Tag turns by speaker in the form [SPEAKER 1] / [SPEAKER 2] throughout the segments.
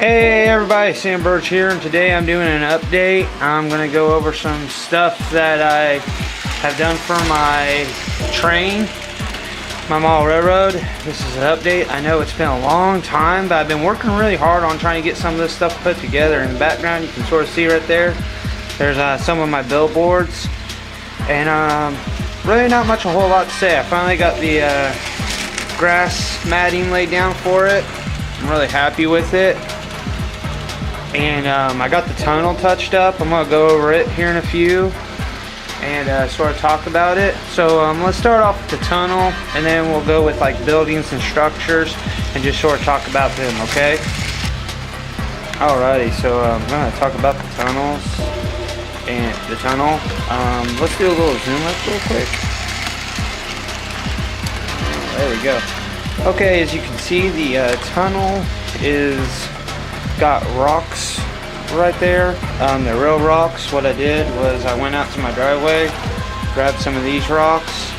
[SPEAKER 1] Hey everybody, Sam Birch here, and today I'm doing an update. I'm going to go over some stuff that I have done for my train, my model railroad. This is an update. I know it's been a long time, but I've been working really hard on trying to get some of this stuff put together. In the background, you can sort of see right there, there's some of my billboards, and really not much, a whole lot to say. I finally got the grass matting laid down for it. I'm really happy with it. And I got the tunnel touched up. I'm going to go over it here in a few and sort of talk about it. So let's start off with the tunnel, and then we'll go with like buildings and structures and just sort of talk about them, okay? Alrighty, so I'm going to talk about the tunnels and the tunnel. Let's do a little zoom up real quick. There we go. Okay, as you can see, the tunnel is got rocks right there. The real rocks. What I did was I went out to my driveway, grabbed some of these rocks,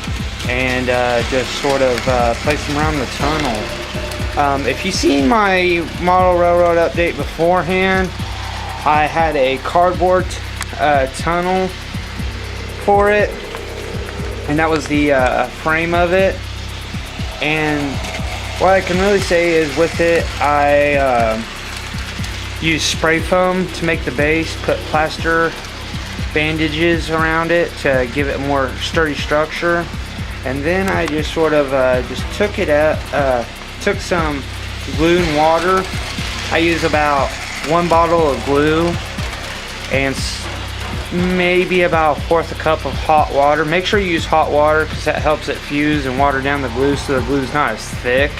[SPEAKER 1] and just sort of placed them around the tunnel. If you've seen my model railroad update beforehand, I had a cardboard tunnel for it, and that was the frame of it. And what I can really say is with it, I use spray foam to make the base, put plaster bandages around it to give it more sturdy structure, and then I just sort of just took some glue and water. I use about 1 bottle of glue and maybe about 1/4 cup of hot water. Make sure you use hot water because that helps it fuse and water down the glue so the glue's not as thick.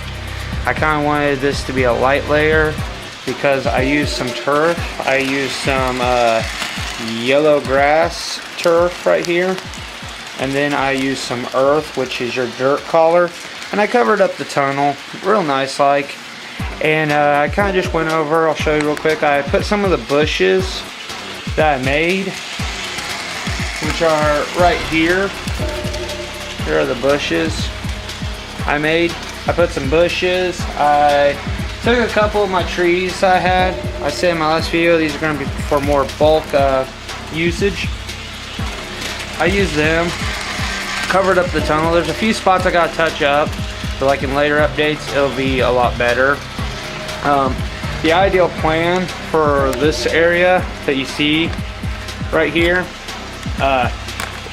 [SPEAKER 1] I kind of wanted this to be a light layer because I used some turf. I used some yellow grass turf right here, and then I used some earth, which is your dirt color, and I covered up the tunnel real nice like. And I kind of just went over, I'll show you real quick. I put some of the bushes that I made, which are right here. Here are the bushes I made. I put some bushes. I took a couple of my trees I had. I said in my last video, these are going to be for more bulk usage. I used them, covered up the tunnel. There's a few spots I got to touch up, but like in later updates, it'll be a lot better. The ideal plan for this area that you see right here,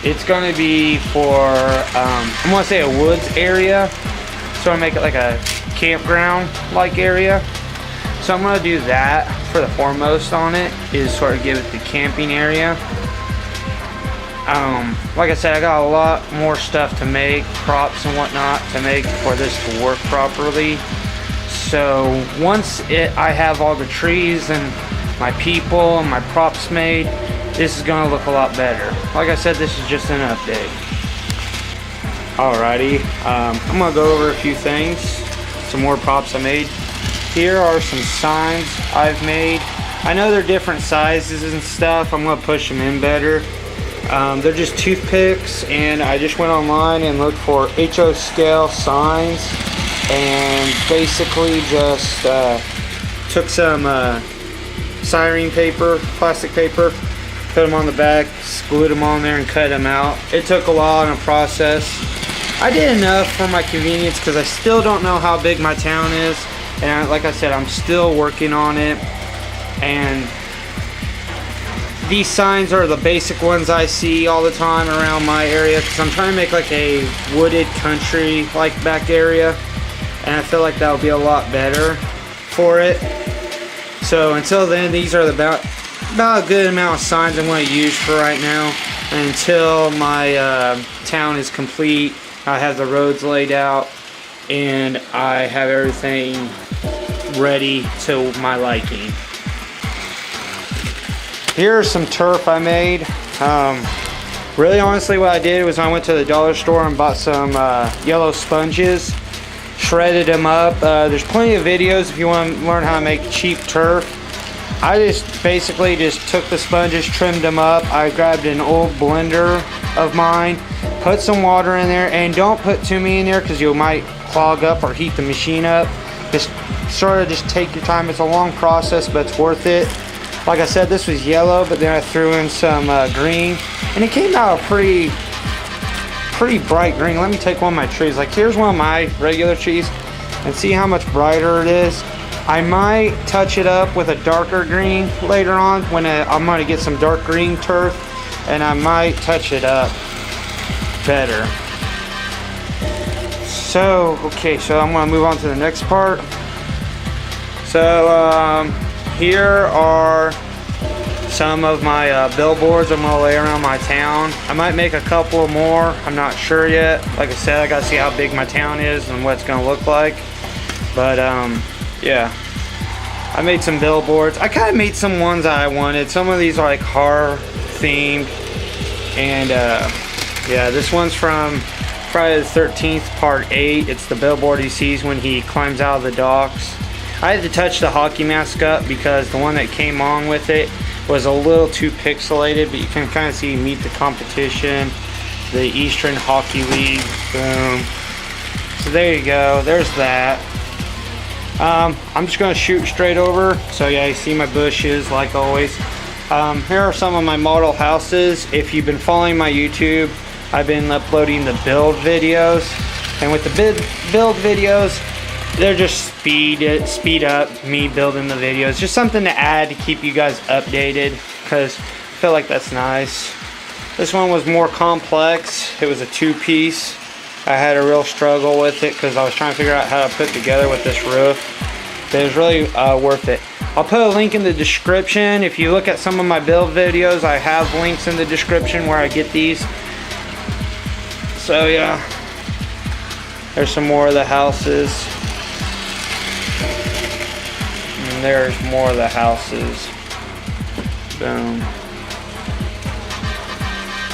[SPEAKER 1] it's going to be for, I'm going to say a woods area. So I make it like a campground like area. So I'm going to do that for the foremost on it, is sort of give it the camping area. Like I said, I got a lot more stuff to make, props and whatnot to make for this to work properly. So once I have all the trees and my people and my props made, this is going to look a lot better. Like I said, this is just an update. Alrighty, I'm going to go over a few things, some more props I made. Here are some signs I've made. I know they're different sizes and stuff. I'm going to push them in better. They're just toothpicks, and I just went online and looked for HO scale signs, and basically just took some styrene paper, plastic paper, put them on the back, glued them on there and cut them out. It took a while and a process. I did enough for my convenience because I still don't know how big my town is, and like I said, I'm still working on it. And these signs are the basic ones I see all the time around my area because I'm trying to make like a wooded country like back area, and I feel like that would be a lot better for it. So until then, these are about a good amount of signs I'm going to use for right now, and until my town is complete, I have the roads laid out, and I have everything ready to my liking. Here are some turf I made. Really honestly what I did was I went to the dollar store and bought some yellow sponges, shredded them up. There's plenty of videos if you want to learn how to make cheap turf. I just basically just took the sponges, trimmed them up. I grabbed an old blender of mine, put some water in there, and don't put too many in there because you might clog up or heat the machine up. Just sort of just take your time. It's a long process, but it's worth it. Like I said, this was yellow, but then I threw in some green, and it came out a pretty bright green. Let me take one of my trees. Like, here's one of my regular trees, and see how much brighter it is. I might touch it up with a darker green later on when I'm going to get some dark green turf, and I might touch it up better. So, okay, so I'm going to move on to the next part. So, here are some of my billboards I'm going to lay around my town. I might make a couple more. I'm not sure yet. Like I said, I got to see how big my town is and what it's going to look like. But, yeah. I made some billboards. I kind of made some ones I wanted. Some of these are like horror themed. And, yeah, this one's from Friday the 13th, part 8. It's the billboard he sees when he climbs out of the docks. I had to touch the hockey mask up because the one that came on with it was a little too pixelated, but you can kind of see Meet the Competition, the Eastern Hockey League, boom. So there you go, there's that. I'm just going to shoot straight over. So yeah, you see my bushes like always. Here are some of my model houses. If you've been following my YouTube, I've been uploading the build videos, and with the build videos, they're just speed up me building the videos. Just something to add to keep you guys updated, because I feel like that's nice. This one was more complex. It was a 2-piece. I had a real struggle with it because I was trying to figure out how to put together with this roof. But it was really worth it. I'll put a link in the description. If you look at some of my build videos, I have links in the description where I get these. So yeah, there's some more of the houses. And there's more of the houses. Boom.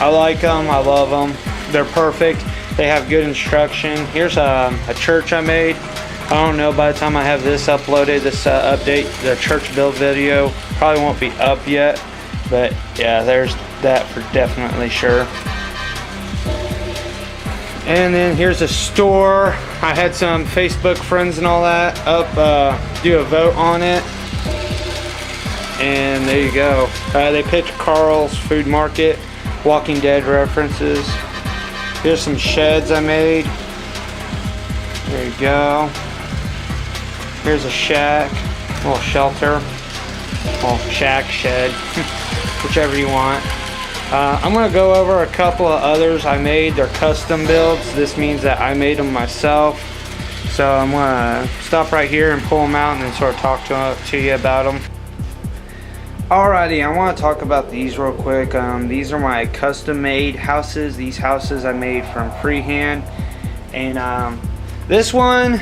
[SPEAKER 1] I like them, I love them. They're perfect. They have good instruction. Here's a church I made. I don't know, by the time I have this uploaded, this update, the church build video probably won't be up yet. But yeah, there's that for definitely sure. And then here's a store. I had some Facebook friends and all that up, do a vote on it. And there you go. They picked Carl's Food Market, Walking Dead references. Here's some sheds I made. There you go. Here's a shack, a little shelter. Well, shack, shed, whichever you want. I'm going to go over a couple of others I made. They're custom builds. This means that I made them myself. So I'm going to stop right here and pull them out and then sort of talk to you about them. Alrighty, I want to talk about these real quick. These are my custom made houses. These houses I made from freehand. And this one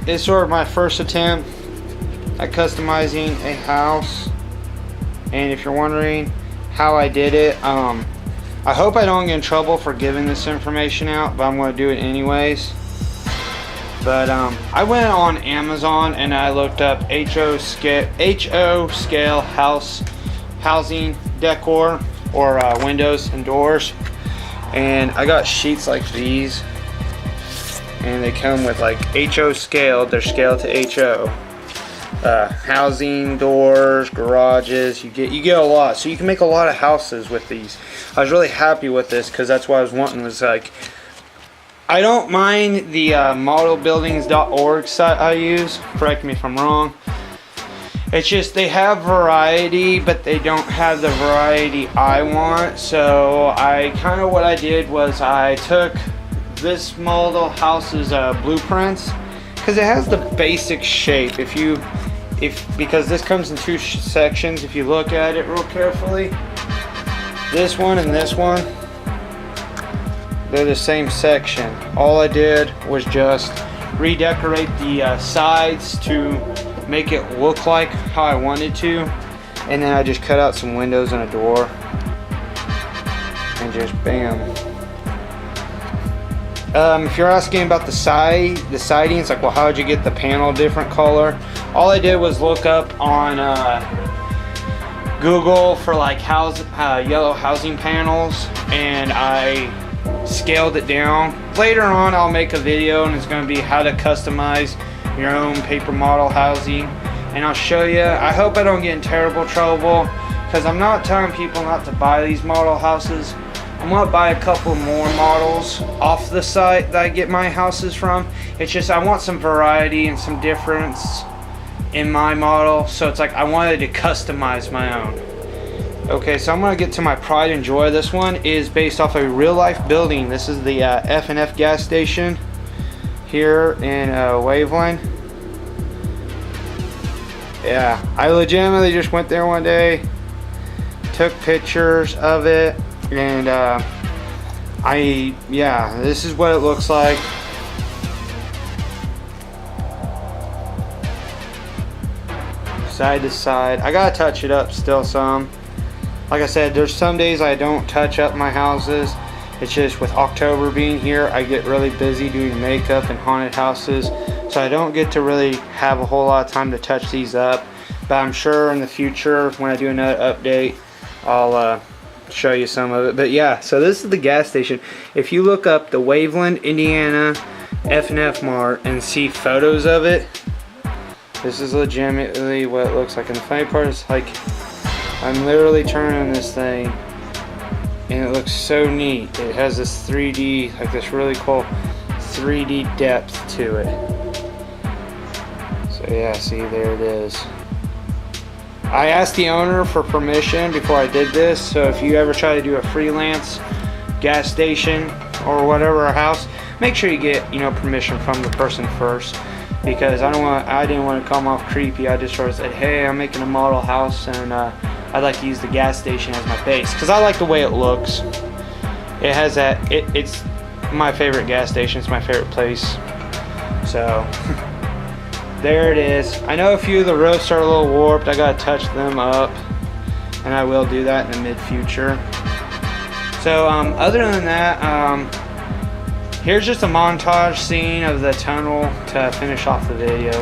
[SPEAKER 1] is sort of my first attempt at customizing a house. And if you're wondering how I did it, I hope I don't get in trouble for giving this information out, but I'm going to do it anyways. But I went on Amazon and I looked up HO scale housing decor, or windows and doors, and I got sheets like these, and they come with like HO scaled. They're scaled to HO. Housing, doors, garages, you get a lot, so you can make a lot of houses with these. I was really happy with this because that's what I was wanting, was like, I don't mind the modelbuildings.org site I use, correct me if I'm wrong. It's just they have variety, but they don't have the variety I want. So what I did was I took this model house's blueprints, because it has the basic shape. Because this comes in two sections. If you look at it real carefully, this one and this one, they're the same section. All I did was just redecorate the sides to make it look like how I wanted to, and then I just cut out some windows and a door, and just bam. If you're asking about the sidings, like, well, how did you get the panel different color? All I did was look up on Google for like yellow housing panels, and I scaled it down. Later on I'll make a video and it's going to be how to customize your own paper model housing, and I'll show you. I hope I don't get in terrible trouble, because I'm not telling people not to buy these model houses. I'm gonna buy a couple more models off the site that I get my houses from. It's just I want some variety and some difference in my model, so it's like I wanted to customize my own. Okay, so I'm gonna get to my pride and joy. This one is based off a real life building. This is the F&F gas station here in Waveland. Yeah, I legitimately just went there one day, took pictures of it, and this is what it looks like. Side to side. I gotta touch it up still some. Like I said, there's some days I don't touch up my houses. It's just with October being here, I get really busy doing makeup and haunted houses, so I don't get to really have a whole lot of time to touch these up. But I'm sure in the future, when I do another update, I'll show you some of it. But yeah, so this is the gas station. If you look up the Waveland, Indiana F&F Mart and see photos of it, this is legitimately what it looks like. And the funny part is, like, I'm literally turning this thing and it looks so neat. It has this 3D, like this really cool 3D depth to it. So yeah, see, there it is. I asked the owner for permission before I did this, so if you ever try to do a freelance gas station or whatever, a house, make sure you get, you know, permission from the person first, because I didn't want to come off creepy. I just sort of said, hey, I'm making a model house and I'd like to use the gas station as my base, because I like the way it looks. It has that, it's my favorite gas station. It's my favorite place. So there it is. I know a few of the roofs are a little warped. I gotta touch them up, and I will do that in the mid-future. So other than that, here's just a montage scene of the tunnel to finish off the video.